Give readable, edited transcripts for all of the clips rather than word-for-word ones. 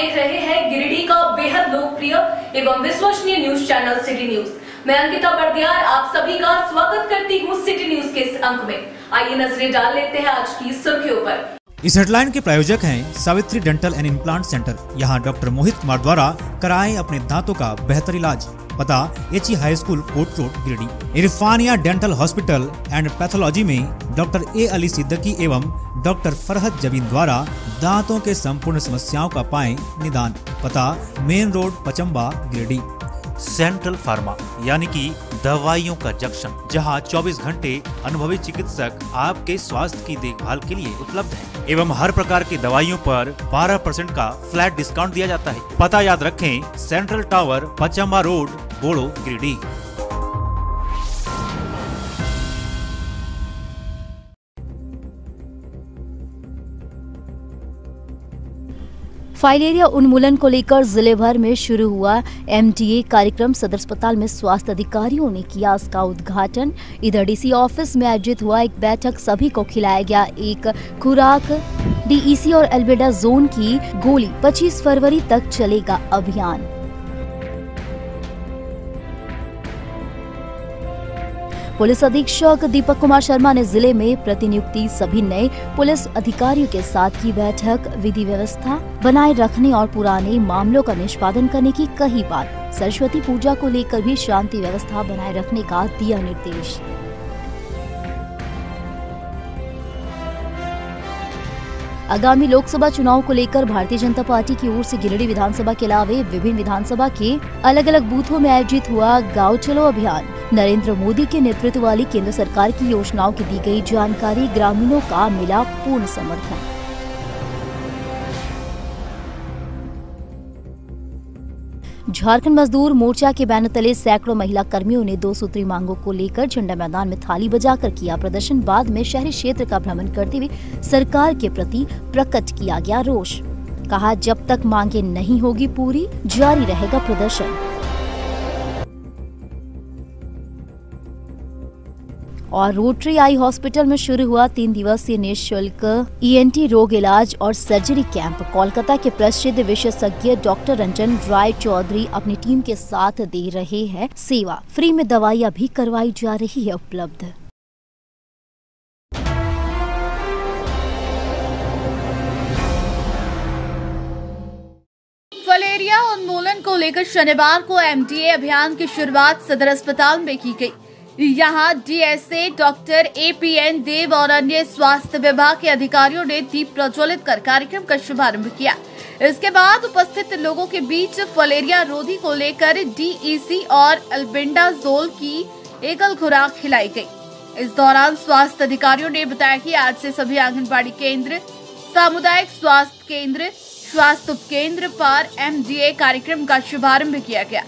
देख रहे हैं गिरिडीह का बेहद लोकप्रिय एवं विश्वसनीय न्यूज चैनल सिटी न्यूज। मैं अंकिता बर्दियार आप सभी का स्वागत करती हूँ सिटी न्यूज के इस अंक में। आइए नजरें डाल लेते हैं आज की सुर्खियों पर। इस हेडलाइन के प्रायोजक हैं Savitri dental and implant centre. यहाँ डॉक्टर मोहित कुमार द्वारा कराएं अपने दांतों का बेहतर इलाज। पता HE high school Kot road Giridih. Irfania dental hospital and pathology में डॉक्टर ए अली सिद्दीकी एवं डॉक्टर फरहत जबीन द्वारा दांतों के संपूर्ण समस्याओं का पाएं निदान। पता main road Pachamba Giridih. Central pharma यानी कि दवाइयों का जंक्शन, जहां 24 घंटे अनुभवी चिकित्सक आपके स्वास्थ्य की देखभाल के लिए उपलब्ध हैं एवं हर प्रकार की दवाइयों पर 12% का फ्लैट डिस्काउंट दिया जाता है। पता याद रखें, सेंट्रल टावर पचम्बा रोड बोड़ो गिरिडीह। फाइलेरिया उन्मूलन को लेकर जिले भर में शुरू हुआ एमडीए कार्यक्रम। सदर अस्पताल में स्वास्थ्य अधिकारियों ने किया इसका उद्घाटन। इधर डीसी ऑफिस में आयोजित हुआ एक बैठक, सभी को खिलाया गया एक खुराक। डीईसी और एल्बेंडाजोल की गोली 25 फरवरी तक चलेगा अभियान। पुलिस अधीक्षक दीपक कुमार शर्मा ने जिले में प्रतिनियुक्ति सभी नए पुलिस अधिकारियों के साथ की बैठक। विधि व्यवस्था बनाए रखने और पुराने मामलों का निष्पादन करने की कही बात। सरस्वती पूजा को लेकर भी शांति व्यवस्था बनाए रखने का दिया निर्देश। आगामी लोकसभा चुनाव को लेकर भारतीय जनता पार्टी की ओर से गिरिडीह विधानसभा के अलावे विभिन्न विधानसभा के अलग अलग बूथों में आयोजित हुआ गांव चलो अभियान। नरेंद्र मोदी के नेतृत्व वाली केंद्र सरकार की योजनाओं की दी गई जानकारी, ग्रामीणों का मिला पूर्ण समर्थन। झारखंड मजदूर मोर्चा के बैनर तले सैकड़ों महिला कर्मियों ने 2 सूत्री मांगों को लेकर झंडा मैदान में थाली बजाकर किया प्रदर्शन। बाद में शहरी क्षेत्र का भ्रमण करते हुए सरकार के प्रति प्रकट किया गया रोष। कहा, जब तक मांगे नहीं होगी पूरी, जारी रहेगा प्रदर्शन। और रोटरी आई हॉस्पिटल में शुरू हुआ 3 दिवसीय निःशुल्क ईएनटी रोग इलाज और सर्जरी कैंप। कोलकाता के प्रसिद्ध विशेषज्ञ डॉक्टर रंजन राय चौधरी अपनी टीम के साथ दे रहे हैं सेवा। फ्री में दवाइयां भी करवाई जा रही है उपलब्ध। फाइलेरिया उन्मूलन को लेकर शनिवार को एमडीए अभियान की शुरुआत सदर अस्पताल में की गई। यहाँ डीएसए डॉक्टर एपीएन देव और अन्य स्वास्थ्य विभाग के अधिकारियों ने दीप प्रज्वलित कर कार्यक्रम का शुभारंभ किया। इसके बाद उपस्थित लोगों के बीच फाइलेरिया रोधी को लेकर डीईसी और एल्बेंडाजोल की एकल खुराक खिलाई गई। इस दौरान स्वास्थ्य अधिकारियों ने बताया कि आज से सभी आंगनबाड़ी केंद्र, सामुदायिक स्वास्थ्य केंद्र, स्वास्थ्य उपकेंद्र पर एमडीए कार्यक्रम का शुभारंभ किया गया।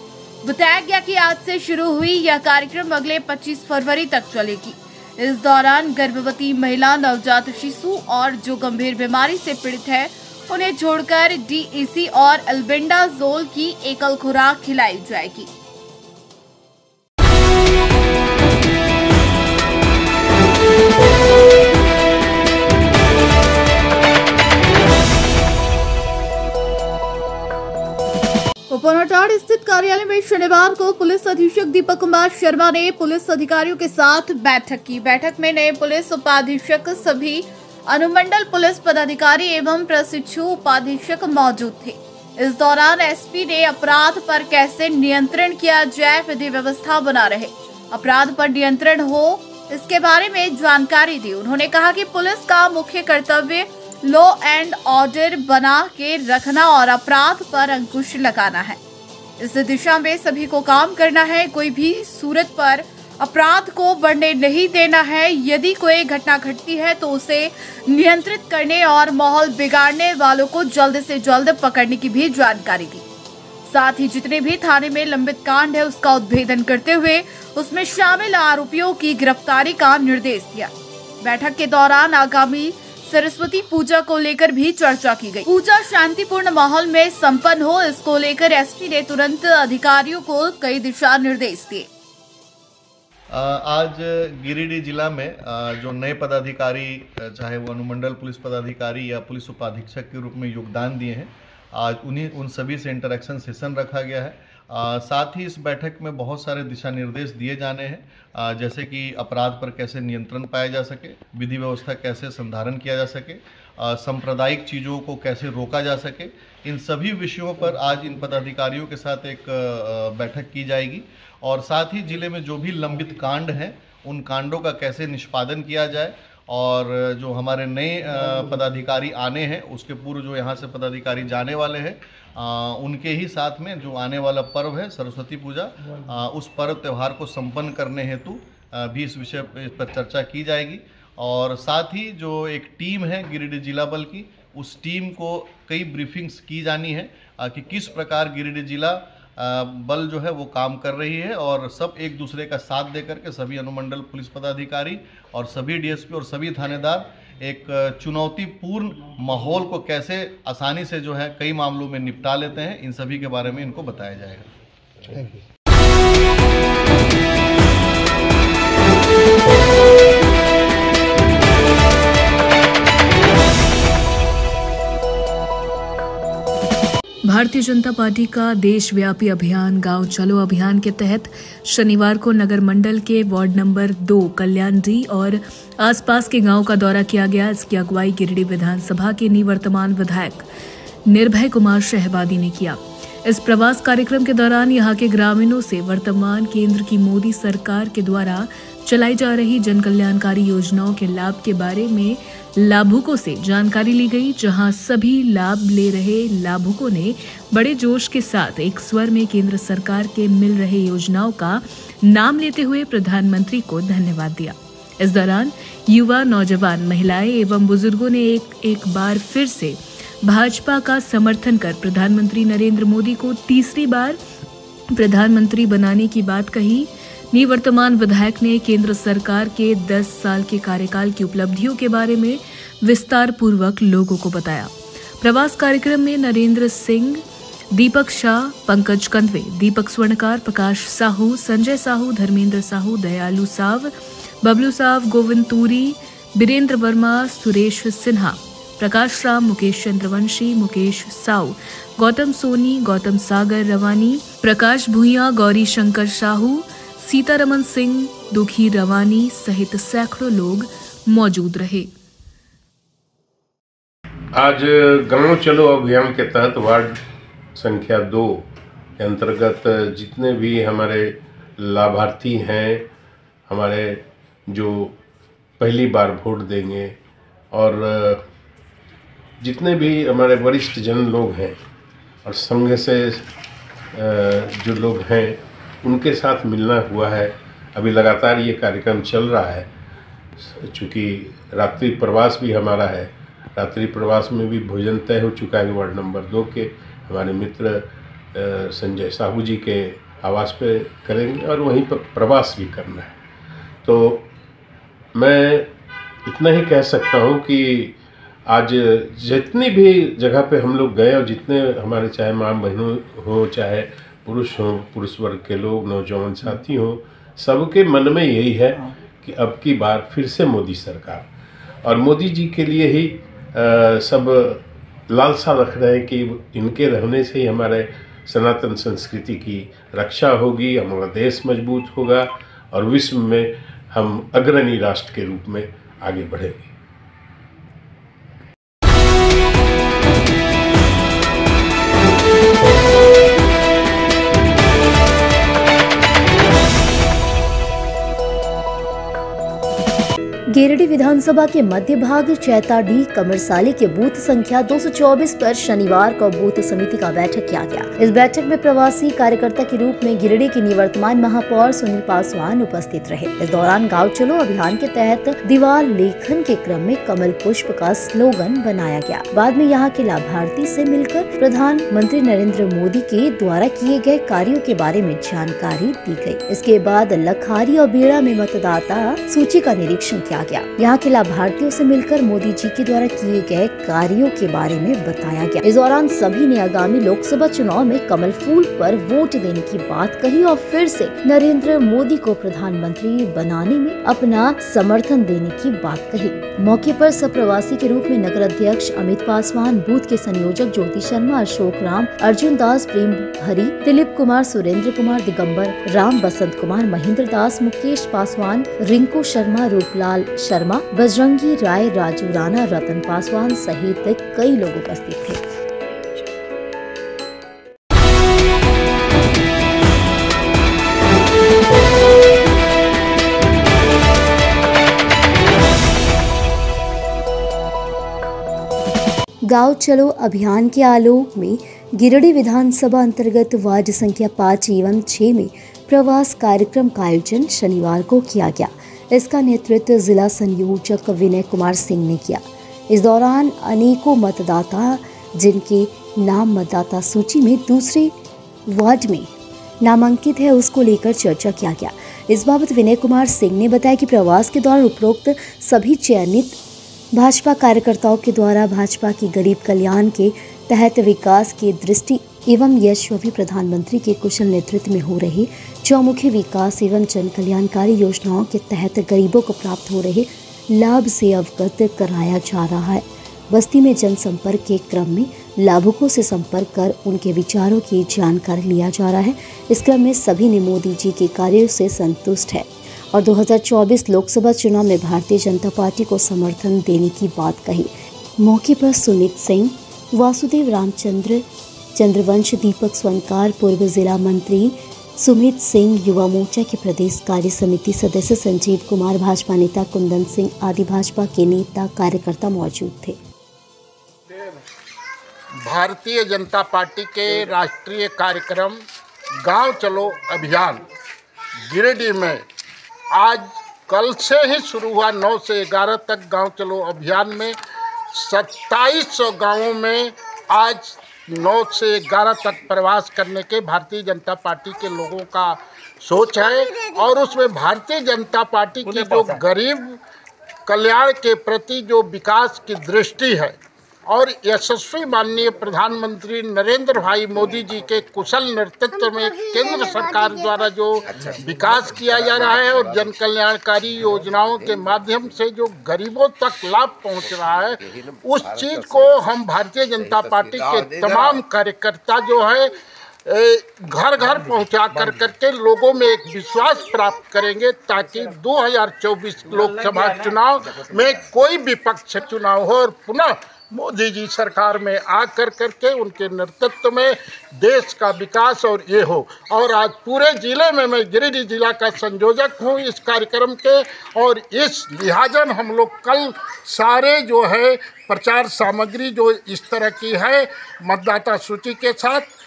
बताया गया कि आज से शुरू हुई यह कार्यक्रम अगले 25 फरवरी तक चलेगी। इस दौरान गर्भवती महिला, नवजात शिशु और जो गंभीर बीमारी से पीड़ित है उन्हें छोड़कर डीईसी और एल्बेंडाजोल की एकल खुराक खिलाई जाएगी। उपनटाड़ स्थित कार्यालय में शनिवार को पुलिस अधीक्षक दीपक कुमार शर्मा ने पुलिस अधिकारियों के साथ बैठक की। बैठक में नए पुलिस उपाधीक्षक, सभी अनुमंडल पुलिस पदाधिकारी एवं प्रशिक्षु उपाधीक्षक मौजूद थे। इस दौरान एसपी ने अपराध पर कैसे नियंत्रण किया जाए, विधि व्यवस्था बना रहे, अपराध पर नियंत्रण हो, इसके बारे में जानकारी दी। उन्होंने कहा कि पुलिस का मुख्य कर्तव्य लॉ एंड ऑर्डर बना के रखना और अपराध पर अंकुश लगाना है। इस दिशा में सभी को काम करना है। कोई भी सूरत पर अपराध को बढ़ने नहीं देना है। यदि कोई घटना घटती है तो उसे नियंत्रित करने और माहौल बिगाड़ने वालों को जल्द से जल्द पकड़ने की भी जानकारी दी। साथ ही जितने भी थाने में लंबित कांड है उसका उद्भेदन करते हुए उसमें शामिल आरोपियों की गिरफ्तारी का निर्देश दिया। बैठक के दौरान आगामी सरस्वती पूजा को लेकर भी चर्चा की गई। पूजा शांतिपूर्ण माहौल में संपन्न हो, इसको लेकर एसपी ने तुरंत अधिकारियों को कई दिशा निर्देश दिए। आज गिरिडीह जिला में जो नए पदाधिकारी, चाहे वो अनुमंडल पुलिस पदाधिकारी या पुलिस उपाधीक्षक के रूप में योगदान दिए हैं, आज उन सभी से इंटरेक्शन सेशन रखा गया है। साथ ही इस बैठक में बहुत सारे दिशा निर्देश दिए जाने हैं, जैसे कि अपराध पर कैसे नियंत्रण पाया जा सके, विधि व्यवस्था कैसे संधारण किया जा सके, सांप्रदायिक चीज़ों को कैसे रोका जा सके। इन सभी विषयों पर आज इन पदाधिकारियों के साथ एक बैठक की जाएगी और साथ ही जिले में जो भी लंबित कांड हैं उन कांडों का कैसे निष्पादन किया जाए और जो हमारे नए पदाधिकारी आने हैं उसके पूर्व जो यहाँ से पदाधिकारी जाने वाले हैं उनके ही साथ में जो आने वाला पर्व है सरस्वती पूजा, उस पर्व त्यौहार को संपन्न करने हेतु भी इस विषय पर चर्चा की जाएगी। और साथ ही जो एक टीम है गिरिडीह जिला बल की, उस टीम को कई ब्रीफिंग्स की जानी है कि किस प्रकार गिरिडीह जिला बल जो है वो काम कर रही है और सब एक दूसरे का साथ देकर के सभी अनुमंडल पुलिस पदाधिकारी और सभी डीएसपी और सभी थानेदार एक चुनौतीपूर्ण माहौल को कैसे आसानी से जो है कई मामलों में निपटा लेते हैं, इन सभी के बारे में इनको बताया जाएगा। Thank you. Bharatiya Janata party का देशव्यापी अभियान गांव चलो अभियान के तहत शनिवार को नगर मंडल के वार्ड नंबर 2 कल्याणी और आसपास के गांव का दौरा किया गया। इसकी अगुवाई गिरिडीह विधानसभा के निवर्तमान विधायक निर्भय कुमार शहबादी ने किया। इस प्रवास कार्यक्रम के दौरान यहां के ग्रामीणों से वर्तमान केंद्र की मोदी सरकार के द्वारा चलाई जा रही जन कल्याणकारी योजनाओं के लाभ के बारे में लाभुकों से जानकारी ली गई, जहां सभी लाभ ले रहे लाभुकों ने बड़े जोश के साथ एक स्वर में केंद्र सरकार के मिल रहे योजनाओं का नाम लेते हुए प्रधानमंत्री को धन्यवाद दिया। इस दौरान युवा, नौजवान, महिलाएं एवं बुजुर्गों ने एक बार फिर से भाजपा का समर्थन कर प्रधानमंत्री नरेंद्र मोदी को तीसरी बार प्रधानमंत्री बनाने की बात कही। निवर्तमान विधायक ने केंद्र सरकार के 10 साल के कार्यकाल की उपलब्धियों के बारे में विस्तार पूर्वक लोगों को बताया। प्रवास कार्यक्रम में नरेंद्र सिंह, दीपक शाह, पंकज कंदवे, दीपक स्वर्णकार, प्रकाश साहू, संजय साहू, धर्मेंद्र साहू, दयालु साव, बबलू साव, गोविंद तूरी, बीरेंद्र वर्मा, सुरेश सिन्हा, प्रकाश राम, मुकेश चंद्रवंशी, मुकेश साव, गौतम सोनी, गौतम सागर रवानी, प्रकाश भूया, गौरी शंकर साहू, सीतारमन सिंह, दुखी रवानी सहित सैकड़ों लोग मौजूद रहे। आज गांव चलो अभियान के तहत वार्ड संख्या 2 के अंतर्गत जितने भी हमारे लाभार्थी हैं, हमारे जो पहली बार वोट देंगे और जितने भी हमारे वरिष्ठ जन लोग हैं और संघ से जो लोग हैं उनके साथ मिलना हुआ है। अभी लगातार ये कार्यक्रम चल रहा है, चूँकि रात्रि प्रवास भी हमारा है। रात्रि प्रवास में भी भोजन तय हो चुका है। वार्ड नंबर 2 के हमारे मित्र संजय साहू जी के आवास पे करेंगे और वहीं पर प्रवास भी करना है। तो मैं इतना ही कह सकता हूँ कि आज जितनी भी जगह पे हम लोग गए और जितने हमारे चाहे माँ बहनों हो, चाहे पुरुष हो, पुरुष वर्ग के लोग, नौजवान साथी हो, सबके मन में यही है कि अब की बार फिर से मोदी सरकार, और मोदी जी के लिए ही सब लालसा रख रहे हैं कि इनके रहने से ही हमारे सनातन संस्कृति की रक्षा होगी, हमारा देश मजबूत होगा और विश्व में हम अग्रणी राष्ट्र के रूप में आगे बढ़ेंगे। गिरिडीह विधानसभा के मध्य भाग चैताडीह कमरसाली के बूथ संख्या 224 पर शनिवार को बूथ समिति का बैठक किया गया। इस बैठक में प्रवासी कार्यकर्ता के रूप में गिरिडीह के निवर्तमान महापौर सुनील पासवान उपस्थित रहे। इस दौरान गांव चलो अभियान के तहत दीवार लेखन के क्रम में कमल पुष्प का स्लोगन बनाया गया। बाद में यहां के लाभार्थी से मिलकर प्रधानमंत्री नरेंद्र मोदी के द्वारा किए गए कार्यों के बारे में जानकारी दी गयी। इसके बाद लखारी और बेड़ा में मतदाता सूची का निरीक्षण किया किया गया। यहाँ के लाभार्थियों से मिलकर मोदी जी के द्वारा किए गए कार्यों के बारे में बताया गया। इस दौरान सभी ने आगामी लोकसभा चुनाव में कमल फूल पर वोट देने की बात कही और फिर से नरेंद्र मोदी को प्रधानमंत्री बनाने में अपना समर्थन देने की बात कही। मौके पर सप्रवासी के रूप में नगर अध्यक्ष अमित पासवान, बूथ के संयोजक ज्योति शर्मा, अशोक राम, अर्जुन दास, प्रेम हरि, दिलीप कुमार, सुरेंद्र कुमार, दिगंबर राम, बसंत कुमार, महेंद्र दास, मुकेश पासवान, रिंकू शर्मा, रूपलाल शर्मा, बजरंगी राय, राजू राणा, रतन पासवान सहित कई लोग उपस्थित थे। गांव चलो अभियान के आलोक में गिरिडीह विधानसभा अंतर्गत वार्ड संख्या 5 एवं 6 में प्रवास कार्यक्रम का आयोजन शनिवार को किया गया। इसका नेतृत्व जिला संयोजक विनय कुमार सिंह ने किया। इस दौरान अनेकों मतदाता जिनके नाम मतदाता सूची में दूसरे वार्ड में नामांकित है, उसको लेकर चर्चा किया गया। इस बाबत विनय कुमार सिंह ने बताया कि प्रवास के दौरान उपरोक्त सभी चयनित भाजपा कार्यकर्ताओं के द्वारा भाजपा की गरीब कल्याण के तहत विकास की दृष्टि एवं यशस्वी प्रधानमंत्री के कुशल नेतृत्व में हो रहे चौमुखी विकास एवं जन कल्याणकारी योजनाओं के तहत गरीबों को प्राप्त हो रहे लाभ से अवगत कराया जा रहा है। बस्ती में जनसंपर्क के क्रम में लाभुकों से संपर्क कर उनके विचारों की जानकारी लिया जा रहा है। इस क्रम में सभी ने मोदी जी के कार्यों से संतुष्ट है और 2024 लोकसभा चुनाव में भारतीय जनता पार्टी को समर्थन देने की बात कही। मौके पर सुमित सिंह, वासुदेव रामचंद्र, चंद्रवंश, दीपक स्वनकार, पूर्व जिला मंत्री सुमित सिंह, युवा मोर्चा के प्रदेश कार्य समिति सदस्य संजीव कुमार, भाजपा नेता कुंदन सिंह आदि भाजपा के नेता कार्यकर्ता मौजूद थे। भारतीय जनता पार्टी के राष्ट्रीय कार्यक्रम गांव चलो अभियान गिरिडीह में आज कल से ही शुरू हुआ। 9 से 11 तक गांव चलो अभियान में 2700 गांवों में आज 9 से 11 तक प्रवास करने के भारतीय जनता पार्टी के लोगों का सोच है और उसमें भारतीय जनता पार्टी की जो गरीब कल्याण के प्रति जो विकास की दृष्टि है और यशस्वी माननीय प्रधानमंत्री नरेंद्र भाई मोदी जी के कुशल नेतृत्व में केंद्र सरकार द्वारा जो विकास किया जा रहा है और जन कल्याणकारी योजनाओं के माध्यम से जो गरीबों तक लाभ पहुंच रहा है, उस चीज़ को हम भारतीय जनता पार्टी के तमाम कार्यकर्ता जो है घर घर पहुंचा करके लोगों में एक विश्वास प्राप्त करेंगे ताकि 2024 लोकसभा चुनाव में कोई विपक्ष चुनाव हो और पुनः मोदी जी सरकार में आकर करके उनके नेतृत्व में देश का विकास और ये हो। और आज पूरे जिले में मैं गिरिडीह जिला का संयोजक हूँ इस कार्यक्रम के और इस लिहाजन हम लोग कल सारे जो है प्रचार सामग्री जो इस तरह की है मतदाता सूची के साथ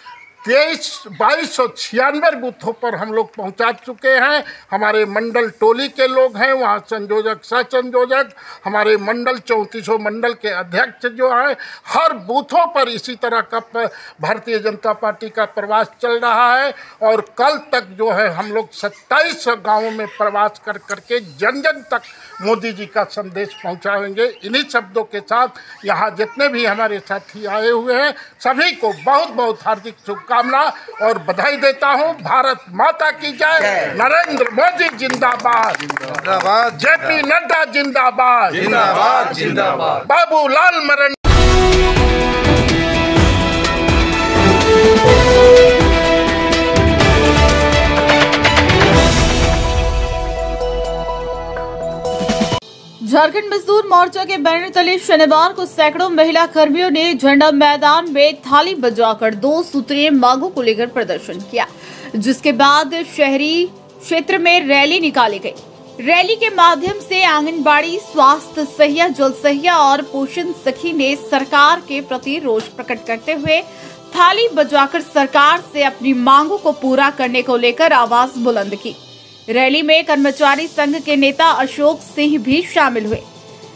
2296 बूथों पर हम लोग पहुंचा चुके हैं। हमारे मंडल टोली के लोग हैं, वहाँ संयोजक, सह संयोजक, हमारे मंडल 3400 मंडल के अध्यक्ष जो हैं, हर बूथों पर इसी तरह का भारतीय जनता पार्टी का प्रवास चल रहा है और कल तक जो है हम लोग 27 गाँवों में प्रवास कर करके जन जन तक मोदी जी का संदेश पहुँचाएंगे। इन्हीं शब्दों के साथ यहाँ जितने भी हमारे साथी आए हुए हैं सभी को बहुत बहुत हार्दिक शुभकामना और बधाई देता हूँ। भारत माता की जय, नरेंद्र मोदी जिंदाबाद, जेपी नड्डा जिंदाबाद, जिंदाबाद जिंदाबाद, बाबू लाल मरण। झारखंड मजदूर मोर्चा के बैनर तले शनिवार को सैकड़ों महिला कर्मियों ने झंडा मैदान में थाली बजाकर 2 सूत्रीय मांगों को लेकर प्रदर्शन किया, जिसके बाद शहरी क्षेत्र में रैली निकाली गई। रैली के माध्यम से आंगनबाड़ी, स्वास्थ्य सहिया, जल सहिया और पोषण सखी ने सरकार के प्रति रोष प्रकट करते हुए थाली बजाकर सरकार से अपनी मांगों को पूरा करने को लेकर आवाज बुलंद की। रैली में कर्मचारी संघ के नेता अशोक सिंह भी शामिल हुए।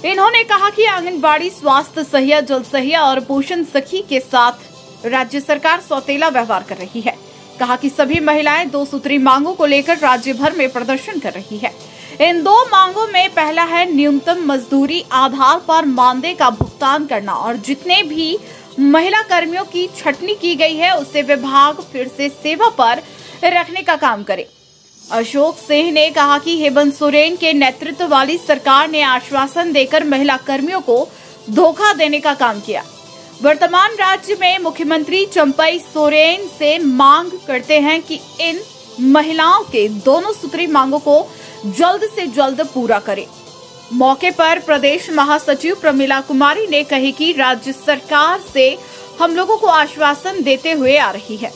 इन्होंने कहा कि आंगनबाड़ी, स्वास्थ्य सहिया, जल सहिया और पोषण सखी के साथ राज्य सरकार सौतेला व्यवहार कर रही है। कहा कि सभी महिलाएं 2 सूत्री मांगों को लेकर राज्य भर में प्रदर्शन कर रही है। इन दो मांगों में पहला है न्यूनतम मजदूरी आधार पर मानदेय का भुगतान करना और जितने भी महिला कर्मियों की छटनी की गई है उसे विभाग फिर से सेवा पर रखने का काम करे। अशोक सिंह ने कहा कि हेमंत सोरेन के नेतृत्व वाली सरकार ने आश्वासन देकर महिला कर्मियों को धोखा देने का काम किया। वर्तमान राज्य में मुख्यमंत्री चंपई सोरेन से मांग करते हैं कि इन महिलाओं के दोनों सूत्री मांगों को जल्द से जल्द पूरा करें। मौके पर प्रदेश महासचिव प्रमिला कुमारी ने कही कि राज्य सरकार से हम लोगों को आश्वासन देते हुए आ रही है,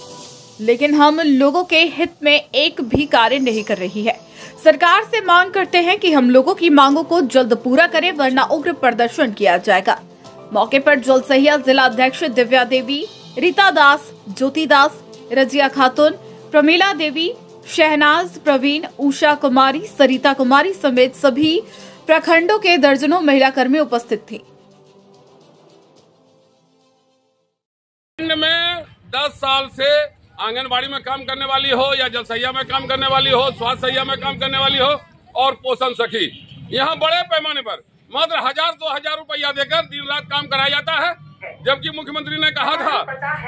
लेकिन हम लोगों के हित में एक भी कार्य नहीं कर रही है। सरकार से मांग करते हैं कि हम लोगों की मांगों को जल्द पूरा करें, वरना उग्र प्रदर्शन किया जाएगा। मौके पर जलसहिया जिला अध्यक्ष दिव्या देवी, रीता दास, ज्योति दास, रजिया खातून, प्रमिला देवी, शहनाज, प्रवीण, उषा कुमारी, सरिता कुमारी समेत सभी प्रखंडों के दर्जनों महिला कर्मी उपस्थित थी। में 10 साल से आंगनबाड़ी में काम करने वाली हो या जलसहिया में काम करने वाली हो, स्वास्थ्य सहिया में काम करने वाली हो और पोषण सखी, यहाँ बड़े पैमाने पर मात्र 1000-2000 रुपया देकर दिन रात काम कराया जाता है। जबकि मुख्यमंत्री ने कहा था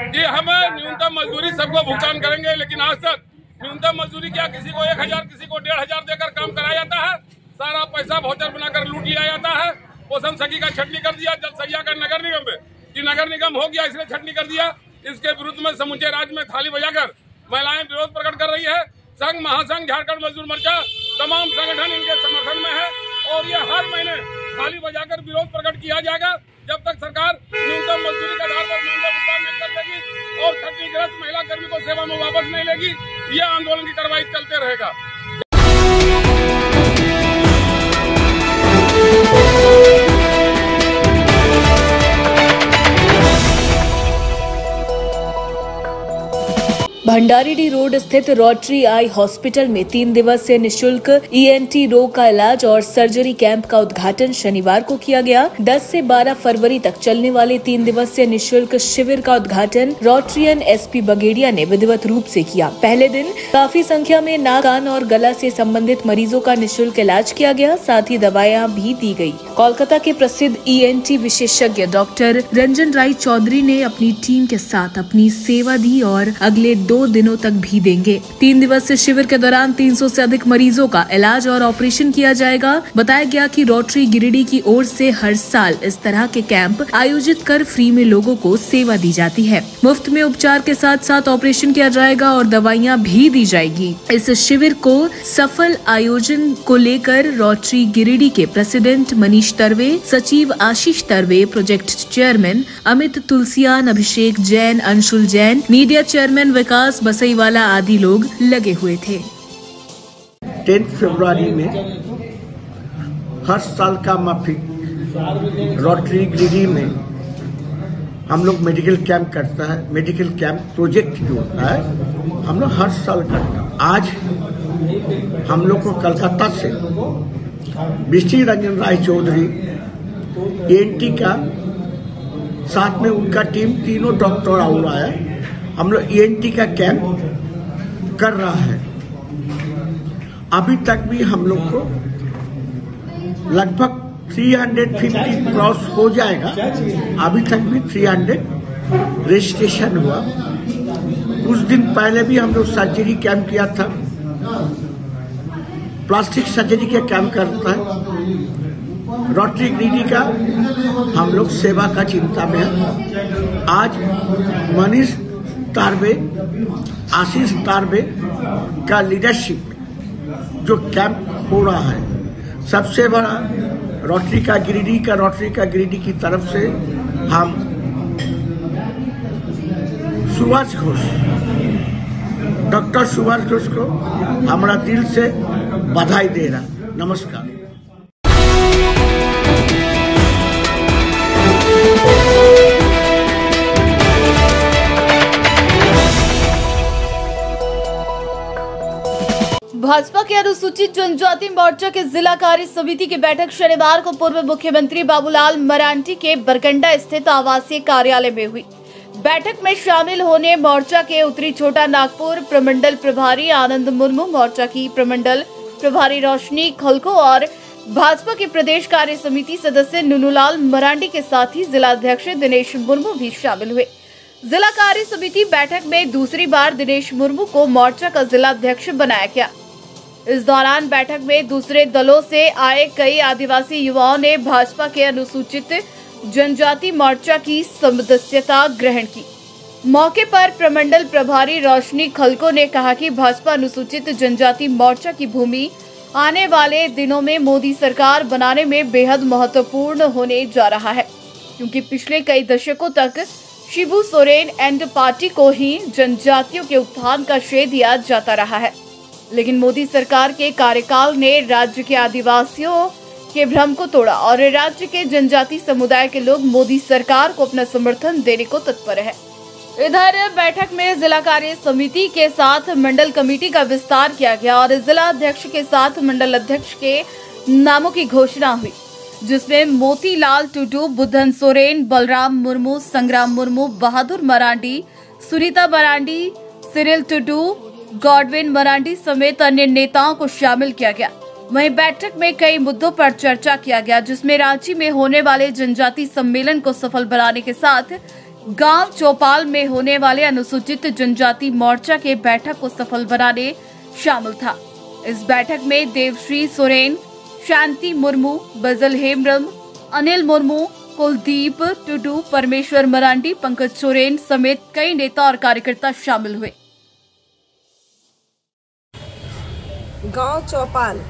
कि हम न्यूनतम मजदूरी सबको भुगतान करेंगे, लेकिन आज तक न्यूनतम मजदूरी क्या किसी को 1000, किसी को 1500 देकर काम कराया जाता है। सारा पैसा वाउचर बनाकर लूट लिया जाता है। पोषण सखी का छटनी कर दिया, जलसहिया का नगर निगम में कि नगर निगम हो गया इसलिए छटनी कर दिया। इसके विरुद्ध में समूचे राज्य में थाली बजाकर महिलाएं विरोध प्रकट कर रही है। संघ महासंघ झारखंड मजदूर मोर्चा तमाम संगठन इनके समर्थन में है और ये हर महीने थाली बजाकर विरोध प्रकट किया जाएगा जब तक सरकार न्यूनतम मजदूरी के आधार पर मानदेय भुगतान नहीं कर देगी और छटनीग्रस्त महिला कर्मी को सेवा में वापस नहीं लेगी। यह आंदोलन की कार्रवाई चलते रहेगा। भंडारीडीह रोड स्थित रोटरी आई हॉस्पिटल में 3 दिवसीय निशुल्क ENT रोग का इलाज और सर्जरी कैंप का उद्घाटन शनिवार को किया गया। 10 से 12 फरवरी तक चलने वाले 3 दिवसीय निशुल्क शिविर का उद्घाटन रोटरियन SP बगेड़िया ने विधिवत रूप से किया। पहले दिन काफी संख्या में नाक, कान और गला से संबंधित मरीजों का निःशुल्क इलाज किया गया, साथ ही दवाइयाँ भी दी गयी। कोलकाता के प्रसिद्ध ENT विशेषज्ञ डॉक्टर रंजन राय चौधरी ने अपनी टीम के साथ अपनी सेवा दी और अगले 2 दिनों तक भी देंगे। 3 दिवसीय शिविर के दौरान 300 से अधिक मरीजों का इलाज और ऑपरेशन किया जाएगा। बताया गया कि रोटरी गिरिडीह की ओर से हर साल इस तरह के कैंप आयोजित कर फ्री में लोगों को सेवा दी जाती है। मुफ्त में उपचार के साथ साथ ऑपरेशन किया जाएगा और दवाइयाँ भी दी जाएगी। इस शिविर को सफल आयोजन को लेकर रोटरी गिरिडीह के प्रेसिडेंट मनीष तरवे, सचिव आशीष तरवे, प्रोजेक्ट चेयरमैन अमित तुलसियान, अभिषेक जैन, अंशुल जैन, मीडिया चेयरमैन विकास बसईवाला आदि लोग लगे हुए थे। 10 फरवरी में हर साल का माफिक रोटरी गिरिडीह में हम लोग मेडिकल कैंप करता है। मेडिकल कैंप प्रोजेक्ट जो होता है हम लोग हर साल करता है। आज हम लोग को कलकत्ता से विष्णु रंजन राय चौधरी ENT का साथ में उनका टीम तीनों डॉक्टर और आया। हम लोग ENT का कैंप कर रहा है। अभी तक भी हम लोग को लगभग 350 क्रॉस हो जाएगा। अभी तक भी 300 रजिस्ट्रेशन हुआ। कुछ दिन पहले भी हम लोग सर्जरी कैंप किया था। प्लास्टिक सर्जरी का कैंप करता है। रोटरी गिरिडीह का हम लोग सेवा का चिंता में है। आज मनीष तारवे, आशीष तारवे का लीडरशिप में जो कैंप हो रहा है, सबसे बड़ा रोटरी का गिरिडीह की तरफ से हम सुभाष घोष, डॉक्टर सुभाष घोष को हमारा दिल से बधाई दे रहा। नमस्कार। भाजपा के अनुसूचित जनजाति मोर्चा के जिला कार्य समिति की बैठक शनिवार को पूर्व मुख्यमंत्री बाबूलाल मरांडी के बरकंडा स्थित आवासीय कार्यालय में हुई। बैठक में शामिल होने मोर्चा के उत्तरी छोटा नागपुर प्रमंडल प्रभारी आनंद मुर्मू, मोर्चा की प्रमंडल प्रभारी रोशनी खलको और भाजपा के प्रदेश कार्य समिति सदस्य नुनूलाल मरांडी के साथ ही जिला अध्यक्ष दिनेश मुर्मू भी शामिल हुए। जिला कार्य समिति बैठक में दूसरी बार दिनेश मुर्मू को मोर्चा का जिला अध्यक्ष बनाया गया। इस दौरान बैठक में दूसरे दलों से आए कई आदिवासी युवाओं ने भाजपा के अनुसूचित जनजाति मोर्चा की सदस्यता ग्रहण की। मौके पर प्रमंडल प्रभारी रोशनी खलको ने कहा कि भाजपा अनुसूचित जनजाति मोर्चा की भूमि आने वाले दिनों में मोदी सरकार बनाने में बेहद महत्वपूर्ण होने जा रहा है, क्योंकि पिछले कई दशकों तक शिबू सोरेन एंड पार्टी को ही जनजातियों के उत्थान का श्रेय दिया जाता रहा है, लेकिन मोदी सरकार के कार्यकाल ने राज्य के आदिवासियों के भ्रम को तोड़ा और राज्य के जनजाति समुदाय के लोग मोदी सरकार को अपना समर्थन देने को तत्पर है। इधर बैठक में जिला कार्य समिति के साथ मंडल कमेटी का विस्तार किया गया और जिला अध्यक्ष के साथ मंडल अध्यक्ष के नामों की घोषणा हुई, जिसमें मोतीलाल टुडू, बुद्धन सोरेन, बलराम मुर्मू, संग्राम मुर्मू, बहादुर मरांडी, सुनीता मरांडी, सिरिल टुडू, गॉडविन मरांडी समेत अन्य नेताओं को शामिल किया गया। वहीं बैठक में कई मुद्दों पर चर्चा किया गया, जिसमें रांची में होने वाले जनजाति सम्मेलन को सफल बनाने के साथ गांव चौपाल में होने वाले अनुसूचित जनजाति मोर्चा के बैठक को सफल बनाने शामिल था। इस बैठक में देवश्री सोरेन, शांति मुर्मू, बजल हेमरम, अनिल मुर्मू, कुलदीप टुडू, परमेश्वर मरांडी, पंकज सोरेन समेत कई नेता और कार्यकर्ता शामिल हुए। गांव चौपाल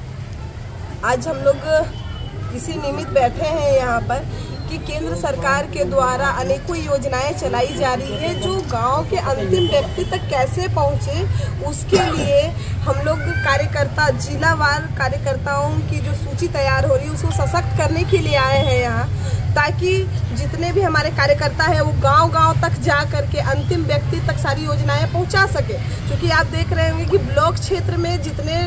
आज हम लोग इसी निमित्त बैठे हैं यहाँ पर कि केंद्र सरकार के द्वारा अनेकों योजनाएं चलाई जा रही है जो गांव के अंतिम व्यक्ति तक कैसे पहुंचे, उसके लिए हम लोग कार्यकर्ता जिलावार कार्यकर्ताओं की जो सूची तैयार हो रही है उसको सशक्त करने के लिए आए हैं यहाँ, ताकि जितने भी हमारे कार्यकर्ता है वो गांव-गांव तक जा करके अंतिम व्यक्ति तक सारी योजनाएं पहुंचा सके। क्योंकि आप देख रहे होंगे कि ब्लॉक क्षेत्र में जितने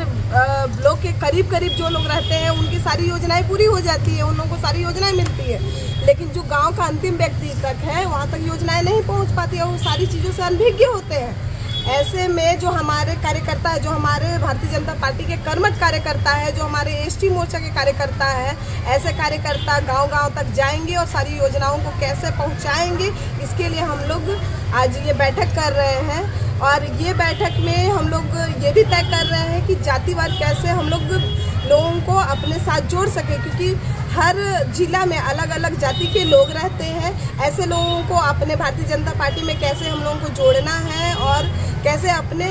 ब्लॉक के करीब जो लोग रहते हैं उनकी सारी योजनाएं पूरी हो जाती है, उन लोगों को सारी योजनाएं मिलती है, लेकिन जो गांव का अंतिम व्यक्ति तक है वहां तक योजनाएं नहीं पहुंच पाती है, वो सारी चीज़ों से अनभिज्ञ होते हैं। ऐसे में जो हमारे कार्यकर्ता है, जो हमारे भारतीय जनता पार्टी के कर्मठ कार्यकर्ता है, जो हमारे एसटी मोर्चा के कार्यकर्ता है, ऐसे कार्यकर्ता गांव-गांव तक जाएंगे और सारी योजनाओं को कैसे पहुंचाएंगे, इसके लिए हम लोग आज ये बैठक कर रहे हैं। और ये बैठक में हम लोग ये भी तय कर रहे हैं कि जातिवाद कैसे हम लोगों को अपने साथ जोड़ सके, क्योंकि हर जिला में अलग अलग जाति के लोग रहते हैं। ऐसे लोगों को अपने भारतीय जनता पार्टी में कैसे हम लोगों को जोड़ना है और कैसे अपने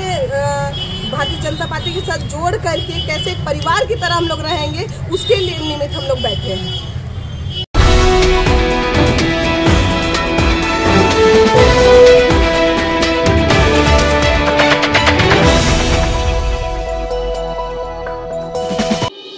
भारतीय जनता पार्टी के साथ जोड़ करके कैसे एक परिवार की तरह हम लोग रहेंगे, उसके लिए निमित्त हम लोग बैठे हैं।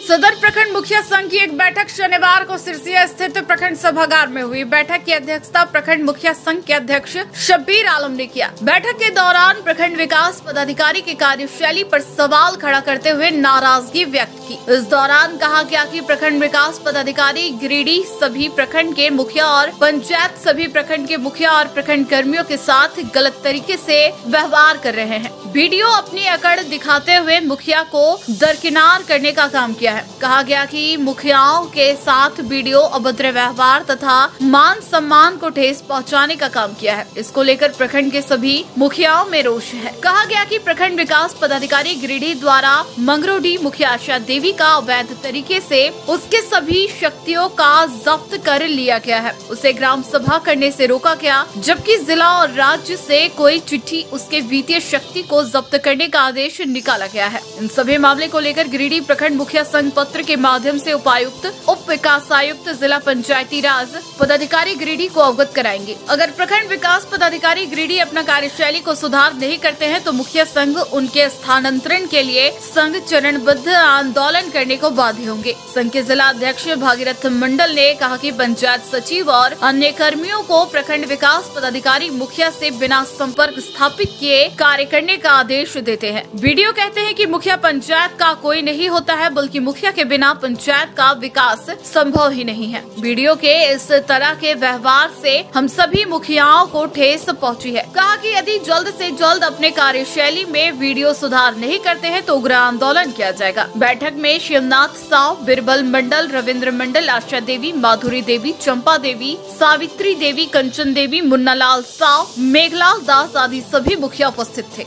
सदर प्रखंड मुखिया संघ की एक बैठक शनिवार को सिरसिया स्थित प्रखंड सभागार में हुई। बैठक की अध्यक्षता प्रखंड मुखिया संघ के अध्यक्ष शब्बीर आलम ने किया। बैठक के दौरान प्रखंड विकास पदाधिकारी की कार्यशैली पर सवाल खड़ा करते हुए नाराजगी व्यक्त की। इस दौरान कहा गया कि प्रखंड विकास पदाधिकारी गिरिडीह सभी प्रखंड के मुखिया और पंचायत सभी प्रखंड के मुखिया और प्रखंड कर्मियों के साथ गलत तरीके से व्यवहार कर रहे हैं। वीडियो अपनी अकड़ दिखाते हुए मुखिया को दरकिनार करने का काम किया है। कहा गया कि मुखियाओं के साथ वीडियो अभद्र व्यवहार तथा मान सम्मान को ठेस पहुंचाने का काम किया है। इसको लेकर प्रखंड के सभी मुखियाओं में रोष है। कहा गया कि प्रखंड विकास पदाधिकारी गिरिडीह द्वारा मंगरोडी मुखिया आशा देवी का अवैध तरीके से उसके सभी शक्तियों का जब्त कर लिया गया है। उसे ग्राम सभा करने से रोका गया, जबकि जिला और राज्य से कोई चिट्ठी उसके वित्तीय शक्ति को जब्त करने का आदेश निकाला गया है। इन सभी मामले को लेकर गिरिडीह प्रखंड मुखिया संघ पत्र के माध्यम से उपायुक्त, उप विकास आयुक्त, जिला पंचायती राज पदाधिकारी गिरिडीह को अवगत कराएंगे। अगर प्रखंड विकास पदाधिकारी गिरिडीह अपना कार्यशैली को सुधार नहीं करते हैं तो मुखिया संघ उनके स्थानांतरण के लिए संघ चरणबद्ध आंदोलन करने को बाध्य होंगे। संघ के जिला अध्यक्ष भागीरथ मंडल ने कहा कि पंचायत सचिव और अन्य कर्मियों को प्रखंड विकास पदाधिकारी मुखिया से बिना संपर्क स्थापित किए कार्य करने का आदेश देते हैं। वीडियो कहते हैं कि मुखिया पंचायत का कोई नहीं होता है, बल्कि मुखिया के बिना पंचायत पंचायत का विकास संभव ही नहीं है। वीडियो के इस तरह के व्यवहार से हम सभी मुखियाओं को ठेस पहुंची है। कहा कि यदि जल्द से जल्द अपने कार्यशैली में वीडियो सुधार नहीं करते हैं तो उग्र आंदोलन किया जाएगा। बैठक में शिवनाथ साव, बिरबल मंडल, रविंद्र मंडल, आशा देवी, माधुरी देवी, चंपा देवी, सावित्री देवी, कंचन देवी, मुन्नालाल साव, मेघलाल दास आदि सभी मुखिया उपस्थित थे।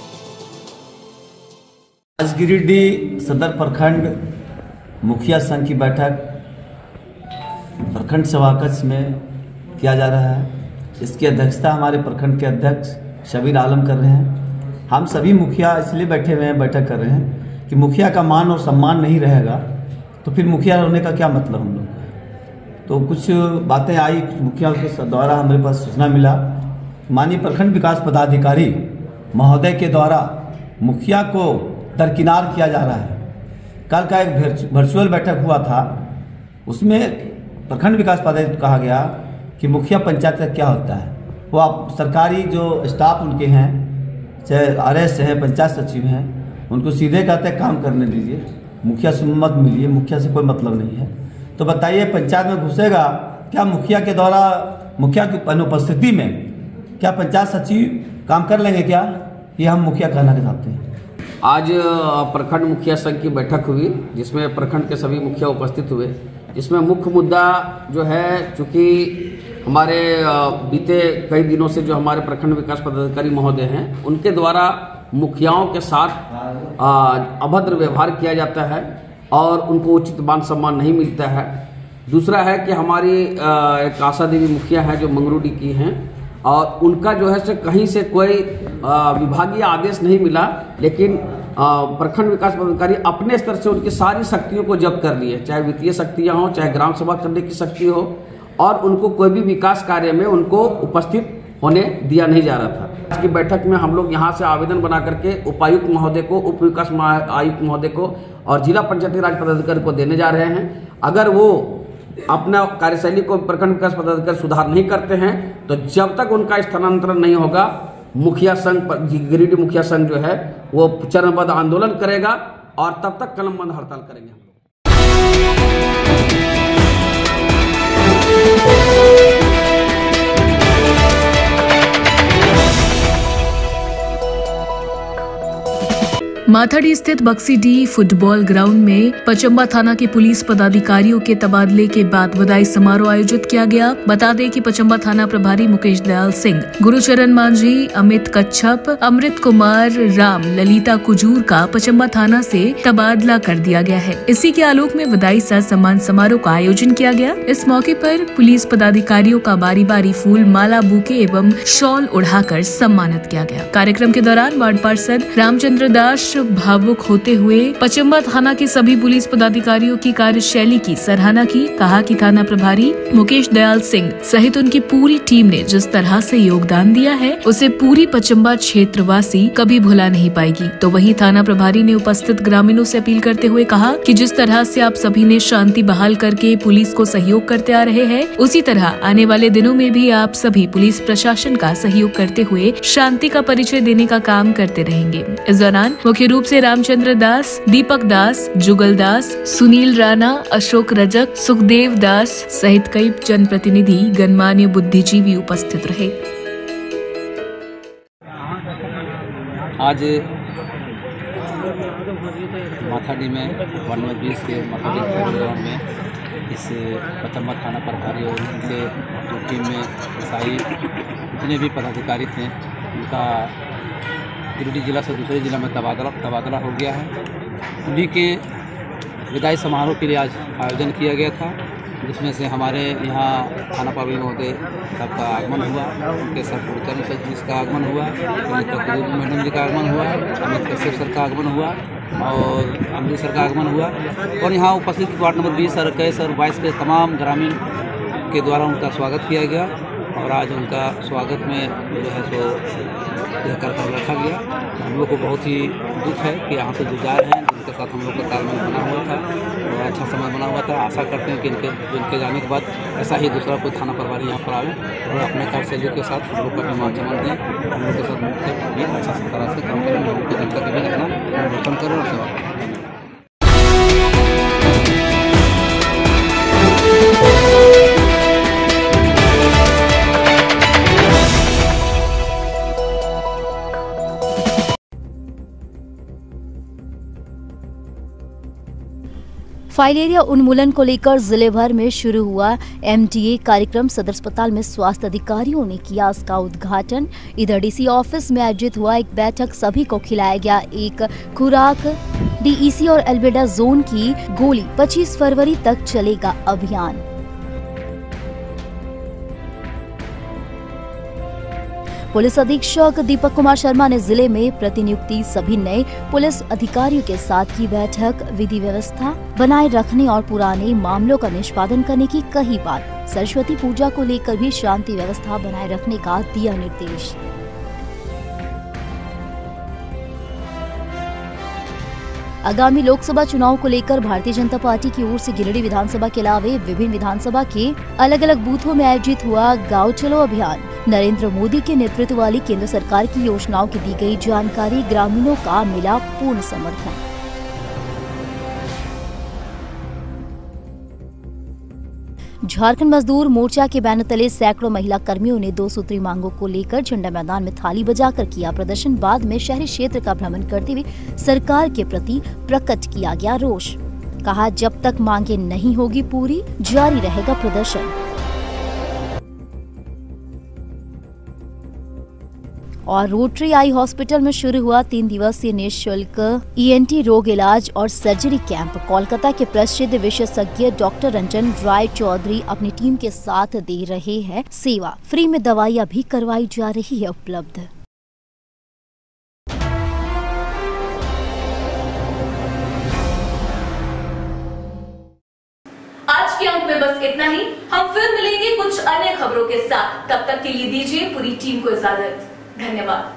आज गिरिडीह सदर प्रखंड मुखिया संघ की बैठक प्रखंड सभाकक्ष में किया जा रहा है। इसकी अध्यक्षता हमारे प्रखंड के अध्यक्ष शबीर आलम कर रहे हैं। हम सभी मुखिया इसलिए बैठे हुए हैं, बैठक कर रहे हैं कि मुखिया का मान और सम्मान नहीं रहेगा तो फिर मुखिया होने का क्या मतलब हम लोग। तो कुछ बातें आई, मुखिया के द्वारा हमारे पास सूचना मिला। माननीय प्रखंड विकास पदाधिकारी महोदय के द्वारा मुखिया को दरकिनार किया जा रहा है। कल का एक वर्चुअल बैठक हुआ था, उसमें प्रखंड विकास पदाधिकारी कहा गया कि मुखिया पंचायत का क्या होता है। वो आप सरकारी जो स्टाफ उनके हैं, चाहे RS हैं, पंचायत सचिव हैं, उनको सीधे कहते हैं काम करने दीजिए, मुखिया से मत मिलिए, मुखिया से कोई मतलब नहीं है। तो बताइए पंचायत में घुसेगा क्या मुखिया के द्वारा, मुखिया की अनुपस्थिति में क्या पंचायत सचिव काम कर लेंगे क्या? ये हम मुखिया कहना चाहते हैं। आज प्रखंड मुखिया संघ की बैठक हुई जिसमें प्रखंड के सभी मुखिया उपस्थित हुए। इसमें मुख्य मुद्दा जो है, चूँकि हमारे बीते कई दिनों से जो हमारे प्रखंड विकास पदाधिकारी महोदय हैं उनके द्वारा मुखियाओं के साथ अभद्र व्यवहार किया जाता है और उनको उचित मान सम्मान नहीं मिलता है। दूसरा है कि हमारी एक आशा देवी मुखिया है जो मंगरूडी की हैं और उनका जो है से कहीं से कोई विभागीय आदेश नहीं मिला, लेकिन प्रखंड विकास पदाधिकारी अपने स्तर से उनकी सारी शक्तियों को जब्त कर लिए, चाहे वित्तीय शक्तियाँ हों, चाहे ग्राम सभा करने की शक्ति हो, और उनको कोई भी विकास कार्य में उनको उपस्थित होने दिया नहीं जा रहा था। आज की बैठक में हम लोग यहाँ से आवेदन बना करके उपायुक्त महोदय को, उप विकास आयुक्त महोदय को और जिला पंचायती राज पदाधिकारी को देने जा रहे हैं। अगर वो अपना कार्यशैली को प्रखंड विकास पदाधिकारी सुधार नहीं करते हैं तो जब तक उनका स्थानांतरण नहीं होगा, मुखिया संघ, गिरिडीह मुखिया संघ जो है वो चरणबद्ध आंदोलन करेगा और तब तक कलमबंद हड़ताल करेंगे। माथाडी स्थित बक्सीडीह फुटबॉल ग्राउंड में पचम्बा थाना के पुलिस पदाधिकारियों के तबादले के बाद बधाई समारोह आयोजित किया गया। बता दें कि पचम्बा थाना प्रभारी मुकेश दयाल सिंह, गुरुचरण मांझी, अमित कच्छप, अमृत कुमार राम, ललिता कुजूर का पचम्बा थाना से तबादला कर दिया गया है। इसी के आलोक में बधाई सह सम्मान समारोह का आयोजन किया गया। इस मौके पर पुलिस पदाधिकारियों का बारी बारी फूल, माला, बुके एवं शॉल उड़ाकर सम्मानित किया गया। कार्यक्रम के दौरान वार्ड पार्षद रामचंद्र दास भावुक होते हुए पचम्बा थाना के सभी पुलिस पदाधिकारियों की कार्यशैली की सराहना की। कहा कि थाना प्रभारी मुकेश दयाल सिंह सहित उनकी पूरी टीम ने जिस तरह से योगदान दिया है उसे पूरी पचम्बा क्षेत्रवासी कभी भुला नहीं पाएगी। तो वहीं थाना प्रभारी ने उपस्थित ग्रामीणों से अपील करते हुए कहा कि जिस तरह से आप सभी ने शांति बहाल करके पुलिस को सहयोग करते आ रहे हैं, उसी तरह आने वाले दिनों में भी आप सभी पुलिस प्रशासन का सहयोग करते हुए शांति का परिचय देने का काम करते रहेंगे। इस दौरान मुख्य रूप से रामचंद्र दास, दीपक दास, जुगल दास, सुनील राणा, अशोक रजक, सुखदेव दास सहित कई जनप्रतिनिधि, गणमान्य बुद्धिजीवी उपस्थित रहे। आज माथाडी में वार्ड नंबर 20 के माथाडी ग्राउंड में इस पचम्बा थाना प्रभारी और उनके जो टीम में ईसाई जितने भी पदाधिकारी थे उनका गिरिडीह जिला से दूसरे जिला में तबादला हो गया है। उन्हीं के विदाई समारोह के लिए आज आयोजन किया गया था, जिसमें से हमारे यहाँ थाना प्रभारी महोदय सबका आगमन हुआ, उनके सर गुरुचरण सर का आगमन हुआ, मैडम जी का आगमन हुआ, अमित कश्यप सर का आगमन हुआ और अमृत सर का आगमन हुआ और यहाँ उपस्थित वार्ड नंबर 20 और 21 और 22 के तमाम ग्रामीण के द्वारा उनका स्वागत किया गया और आज उनका स्वागत में जो है सो यह कार्यक्रम रखा गया। हम लोग को बहुत ही दुख है कि यहाँ से जो जा रहे हैं, जिनके साथ हम लोग का तालमेल बना हुआ था और अच्छा समय बना हुआ था। आशा करते हैं कि इनके जाने के बाद ऐसा ही दूसरा कोई थाना प्रभारी यहाँ पर आए और अपने कार्यशैली के साथ हम लोग का भी मान सम्मान दें, हम लोग के साथ भी अच्छा तरह से काम करें, हम लोग की जनता के भी अपना समर्थन करें और सेवा करें। फाइलेरिया उन्मूलन को लेकर जिले भर में शुरू हुआ MTA कार्यक्रम सदर अस्पताल में स्वास्थ्य अधिकारियों ने किया इसका उद्घाटन। इधर DC ऑफिस में आयोजित हुआ एक बैठक, सभी को खिलाया गया एक खुराक। DEC और एल्बेडाजोन की गोली 25 फरवरी तक चलेगा अभियान। पुलिस अधीक्षक दीपक कुमार शर्मा ने जिले में प्रतिनियुक्ति सभी नए पुलिस अधिकारियों के साथ की बैठक। विधि व्यवस्था बनाए रखने और पुराने मामलों का निष्पादन करने की कही बात। सरस्वती पूजा को लेकर भी शांति व्यवस्था बनाए रखने का दिया निर्देश। आगामी लोकसभा चुनाव को लेकर भारतीय जनता पार्टी की ओर से गिरिडीह विधानसभा के अलावे विभिन्न विधानसभा के अलग अलग बूथों में आयोजित हुआ गांव चलो अभियान। नरेंद्र मोदी के नेतृत्व वाली केंद्र सरकार की योजनाओं की दी गई जानकारी, ग्रामीणों का मिला पूर्ण समर्थन। झारखंड मजदूर मोर्चा के बैनर तले सैकड़ों महिला कर्मियों ने 2 सूत्री मांगों को लेकर झंडा मैदान में थाली बजाकर किया प्रदर्शन। बाद में शहरी क्षेत्र का भ्रमण करते हुए सरकार के प्रति प्रकट किया गया रोष। कहा, जब तक मांगे नहीं होगी पूरी, जारी रहेगा प्रदर्शन। और रोटरी आई हॉस्पिटल में शुरू हुआ 3 दिवसीय निःशुल्क ENT रोग इलाज और सर्जरी कैंप। कोलकाता के प्रसिद्ध विशेषज्ञ डॉक्टर रंजन राय चौधरी अपनी टीम के साथ दे रहे हैं सेवा। फ्री में दवाइयां भी करवाई जा रही है उपलब्ध। आज के अंक में बस इतना ही। हम फिर मिलेंगे कुछ अन्य खबरों के साथ। तब तक के लिए दीजिए पूरी टीम को इजाजत। धन्यवाद।